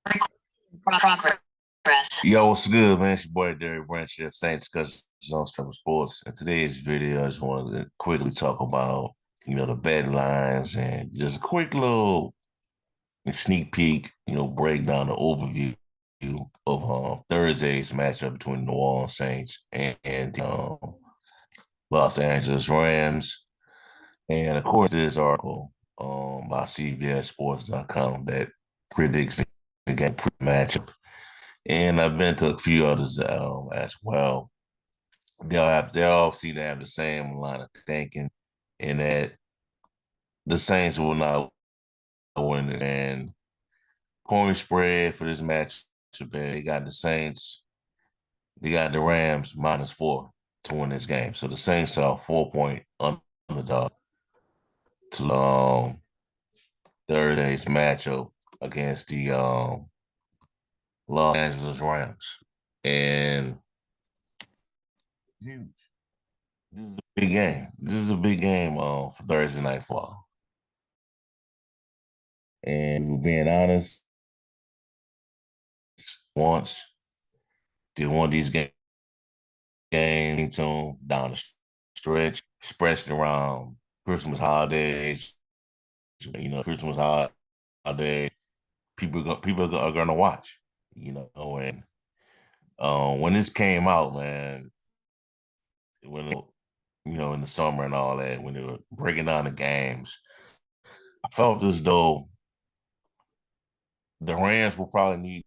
Progress. Yo, what's good, man? It's your boy Derek Branch here, Saints because it's on CBS Sports. In today's video, I just wanted to quickly talk about, the betting lines and just a quick little sneak peek, break down the overview of Thursday's matchup between the New Orleans Saints and Los Angeles Rams. And according to this article by CBS Sports.com that predicts the game matchup. And I've been to a few others as well. They all seem to have the same line of thinking, in that the Saints will not win it. And point spread for this match, they got the Saints, they got the Rams -4 to win this game. So the Saints are 4-point underdog to Thursday's matchup against the Los Angeles Rams. And huge. This is a big game. This is a big game for Thursday night football. And we're being honest, once did one of these games down the stretch, especially around Christmas holidays. Christmas holiday, people are gonna watch. And when this came out, man, when in the summer and all that, when they were breaking down the games, I felt as though the Rams will probably need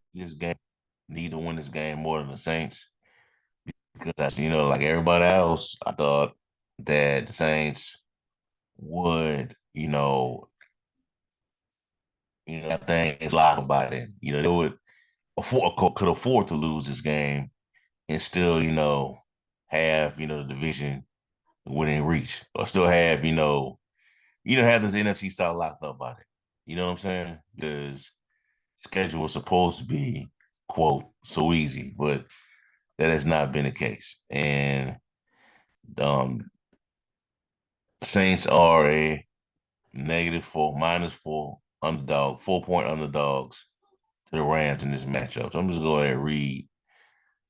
to win this game more than the Saints. Because like everybody else, I thought that the Saints would, that thing is locked by then. They would could afford to lose this game and still, have, the division winning reach, or still have, have this NFC South locked up by it. You know what I'm saying? Because schedule was supposed to be, quote, so easy, but that has not been the case. And um, Saints are a -4 underdog, 4-point underdogs to the Rams in this matchup. So I'm just going to go ahead and read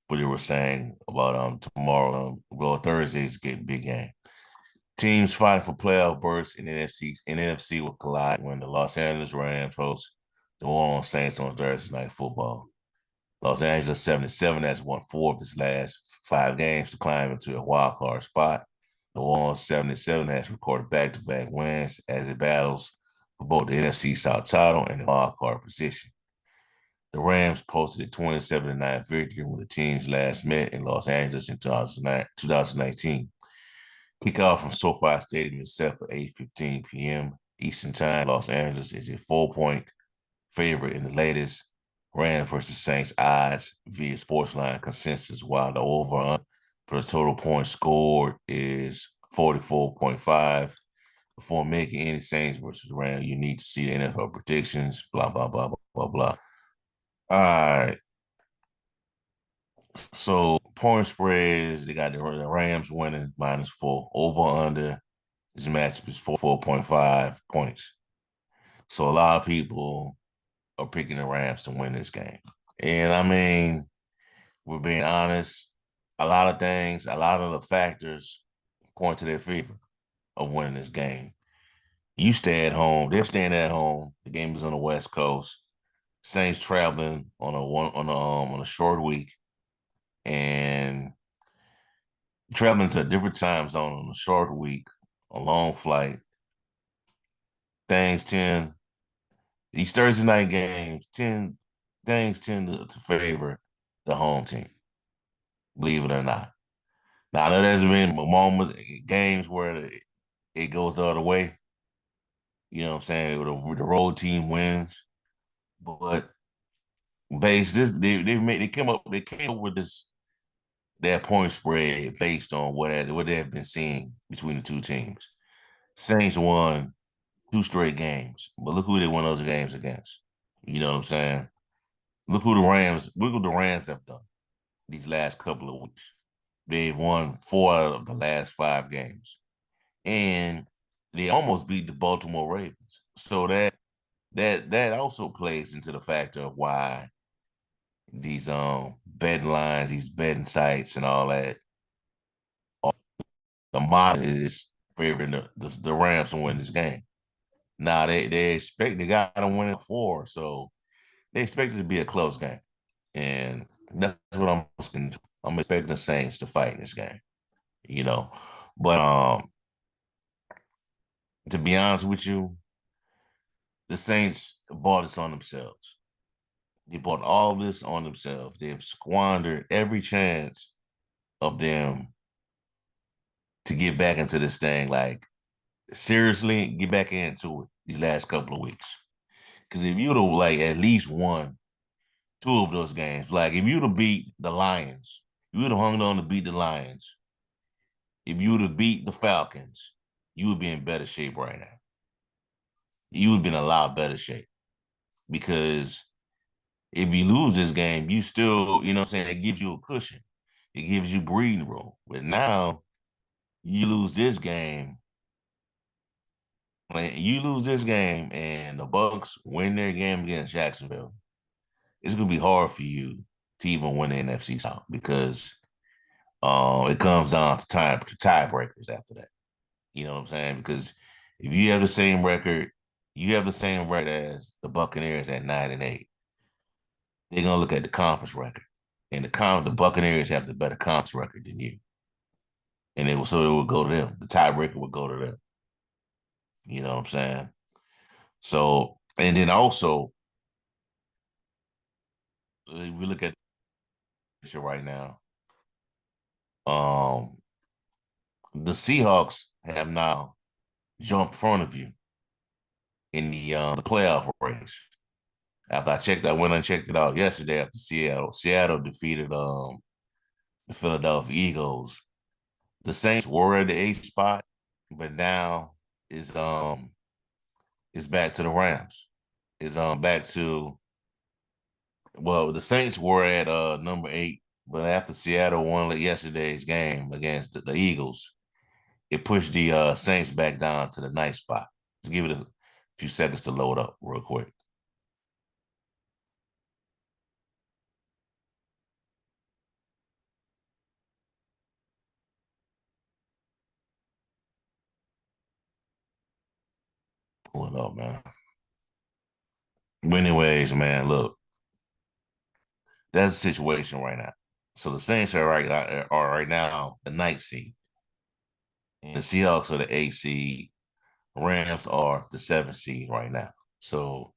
what they were saying about tomorrow. Thursday's big game. Teams fighting for playoff berths in the NFC will collide when the Los Angeles Rams host the New Orleans Saints on Thursday Night Football. Los Angeles 77 has won 4 of its last 5 games to climb into a wild card spot. New Orleans 77 has recorded back-to-back wins as it battles for both the NFC South title and the wild card position. The Rams posted a 27-9 victory when the teams last met in Los Angeles in 2019. Kickoff from SoFi Stadium is set for 8:15 p.m. Eastern Time. Los Angeles is a 4-point favorite in the latest Rams versus Saints odds via Sportsline consensus, while the over for the total points scored is 44.5. Before making any Saints versus Rams, you need to see the NFL predictions, blah, blah, blah, blah, blah, blah. All right. So point spreads, they got the Rams winning -4. Over under this matchup is 4.5 points. So a lot of people are picking the Rams to win this game. And I mean, we're being honest, a lot of the factors point to their favor of winning this game. You stay at home, they're staying at home. The game is on the West Coast. Saints traveling on a short week and traveling to a different time zone on a short week, a long flight. These Thursday night games things tend to favor the home team, believe it or not. Now, I know there's been moments, games where it goes the other way. You know what I'm saying? The road team wins, but they came up with that point spread based on what they have been seeing between the two teams. Saints won 2 straight games, but look who they won those games against. You know what I'm saying? Look what the Rams have done these last couple of weeks. They've won 4 out of the last 5 games. And they almost beat the Baltimore Ravens. So that also plays into the factor of why these betting lines, these betting sites, and all that. The model is favoring the Rams to win this game. Now they expect they got to win it four, so they expect it to be a close game, and that's what I'm expecting. I'm expecting the Saints to fight in this game, you know. But to be honest with you, the Saints bought this on themselves. They bought all this on themselves. They've squandered every chance of them to get back into this thing. Like seriously, get back into it these last couple of weeks. Because if you'd have like at least won two of those games, like if you'd have beat the Lions, you would have hung on to beat the Lions. If you would have beat the Falcons, you would be in better shape right now. You would have been in a lot better shape because if you lose this game, you still, you know what I'm saying, it gives you a cushion. It gives you breathing room. But now you lose this game. When you lose this game and the Bucks win their game against Jacksonville, it's gonna be hard for you to even win the NFC South because it comes down to tiebreakers after that. You know what I'm saying? Because if you have the same record, you have the same record as the Buccaneers at 9-8. They're gonna look at the conference record, and the Buccaneers have the better conference record than you, and it would go to them. The tiebreaker would go to them. You know what I'm saying? So, and then also, if we look at the picture right now, um, the Seahawks have now jumped in front of you in the playoff race. After I went and checked it out yesterday after Seattle. Seattle defeated the Philadelphia Eagles. The Saints were at the eighth spot, but now is it's back to the Rams. It's back to well, the Saints were at number 8, but after Seattle won yesterday's game against the Eagles, it pushed the Saints back down to the ninth spot. Just give it a few seconds to load up real quick. Pull it up, man. But anyways, man, look, that's the situation right now. So the Saints are right now the ninth seed, and the Seahawks are the eighth seed. Rams are the seventh seed right now. So,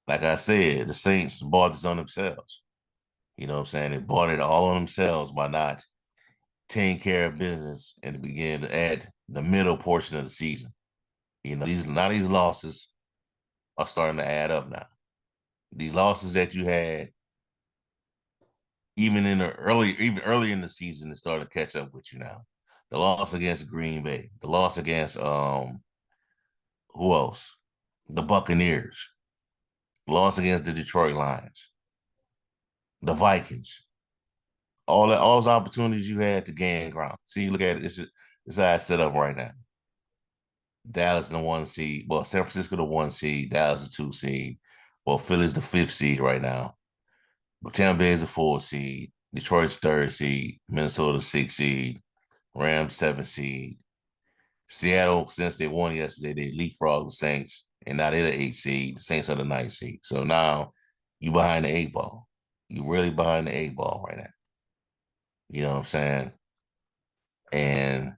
like I said, the Saints bought this on themselves. You know what I'm saying? They bought it all on themselves by not taking care of business and begin at the middle portion of the season. You know, these losses are starting to add up now. The losses that you had even early in the season, it started to catch up with you now. The loss against Green Bay, the loss against who else? The Buccaneers, loss against the Detroit Lions, the Vikings. All those opportunities you had to gain ground. See, look at it. This how it's set up right now. Dallas the one seed. Well, San Francisco the one seed. Dallas the two seed. Well, Philly's the fifth seed right now. But Tampa Bay is the four seed. Detroit's third seed. Minnesota six seed. Rams seven seed. Seattle, since they won yesterday, they leapfrogged the Saints, and now they're the eight seed. The Saints are the ninth seed. So now you behind the eight ball. You really behind the eight ball right now. You know what I'm saying? And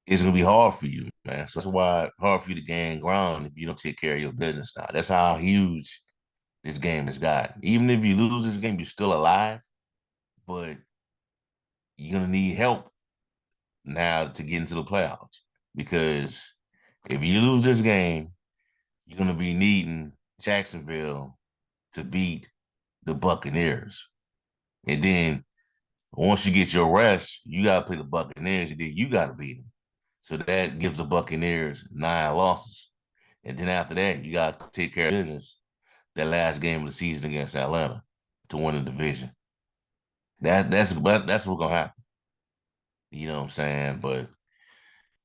it's gonna be hard for you, man. So that's why it's hard for you to gain ground if you don't take care of your business now. That's how huge this game has gotten. Even if you lose this game, you're still alive, but you're gonna need help now to get into the playoffs. Because if you lose this game, you're gonna be needing Jacksonville to beat the Buccaneers. And then once you get your rest, you gotta play the Buccaneers, and then you gotta beat them. So that gives the Buccaneers 9 losses. And then after that, you got to take care of business that last game of the season against Atlanta to win the division. That's what's gonna happen. You know what I'm saying? But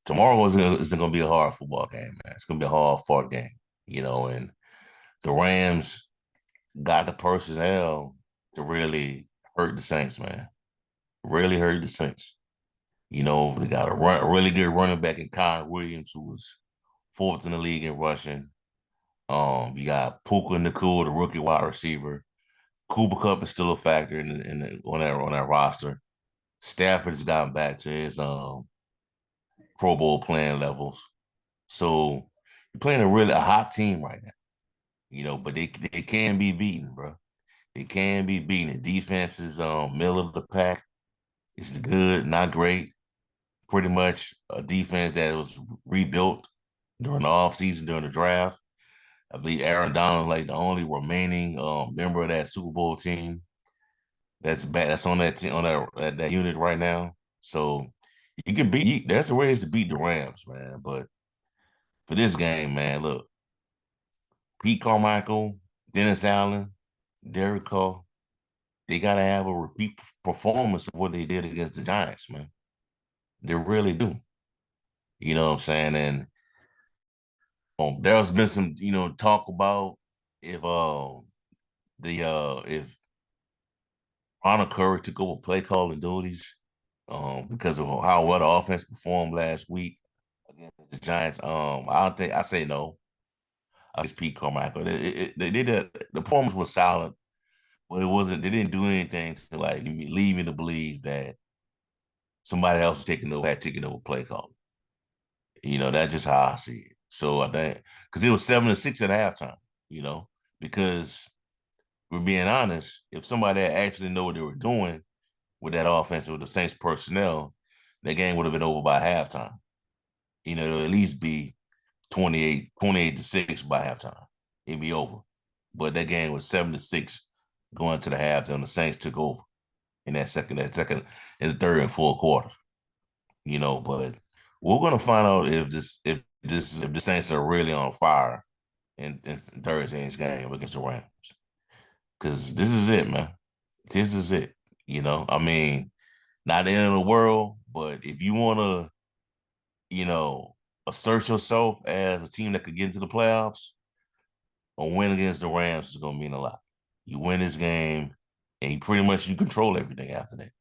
tomorrow isn't gonna be a hard football game, man. It's gonna be a hard fought game. And the Rams got the personnel to really hurt the Saints, man. Really hurt the Saints. They got a really good running back in Kyle Williams, who was fourth in the league in rushing. You got Puka Nakua, the rookie wide receiver. Cooper Cup is still a factor on that roster. Stafford's gotten back to his Pro Bowl playing levels. So you're playing a hot team right now, but they can be beaten, bro. They can be beaten. The defense is middle of the pack. It's good, not great. Pretty much a defense that was rebuilt during the offseason, during the draft. I believe Aaron Donald like the only remaining member of that Super Bowl team that's bad. That's on that team on that unit right now. So you can beat. There's a ways to beat the Rams, man. But for this game, man, look, Pete Carmichael, Dennis Allen, Derek Carr, they gotta have a repeat performance of what they did against the Giants, man. They really do. You know what I'm saying? And there's been some, talk about if Ronald Curry took over play calling duties because of how well the offense performed last week against the Giants. I don't think I say no. It's Pete Carmichael. They did the performance was solid, but it wasn't. They didn't do anything to like lead me to believe that somebody else was taking over play calling. That's just how I see it. So I think because it was 7-6 at halftime. Because we're being honest, if somebody actually know what they were doing with that offense with the Saints personnel, that game would have been over by halftime. It'll at least be 28-6 by halftime. It'd be over. But that game was 7-6 going to the halftime. The Saints took over in in the third and fourth quarter. But we're gonna find out if the Saints are really on fire in Thursday's game against the Rams. Because this is it, man. This is it. I mean, not the end of the world, but if you want to, you know, assert yourself as a team that could get into the playoffs, a win against the Rams is going to mean a lot. You win this game, and you control everything after that.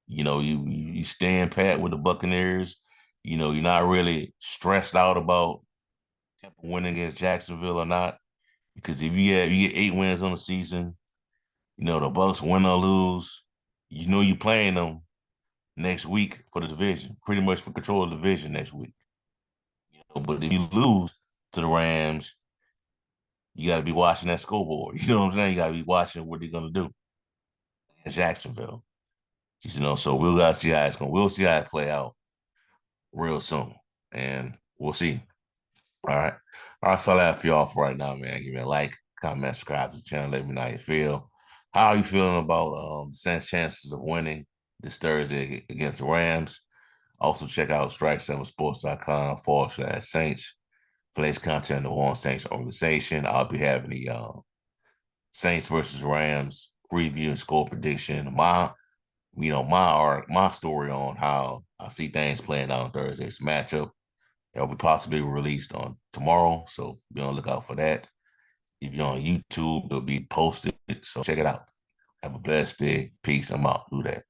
You stand pat with the Buccaneers. You're not really stressed out about Tampa winning against Jacksonville or not, because if you get 8 wins on the season, the Bucks win or lose, you're playing them next week for the division, pretty much for control of the division next week. But if you lose to the Rams, you got to be watching that scoreboard. You know what I'm saying? You got to be watching what they're gonna do against Jacksonville. So we'll see how it play out real soon, and we'll see. All right, all right. So I have for y'all for right now, man. Give me a like, comment, subscribe to the channel. Let me know how you feel. How are you feeling about the Saints' chances of winning this Thursday against the Rams? Also, check out strike7sports.com/Saints. Plays content on One Saints organization. I'll be having the Saints versus Rams preview and score prediction. My story on how I see things playing out on Thursday's matchup. It'll be possibly released on tomorrow, so be on the lookout for that. If you're on YouTube, it'll be posted. So check it out. Have a blessed day. Peace. I'm out. Do that.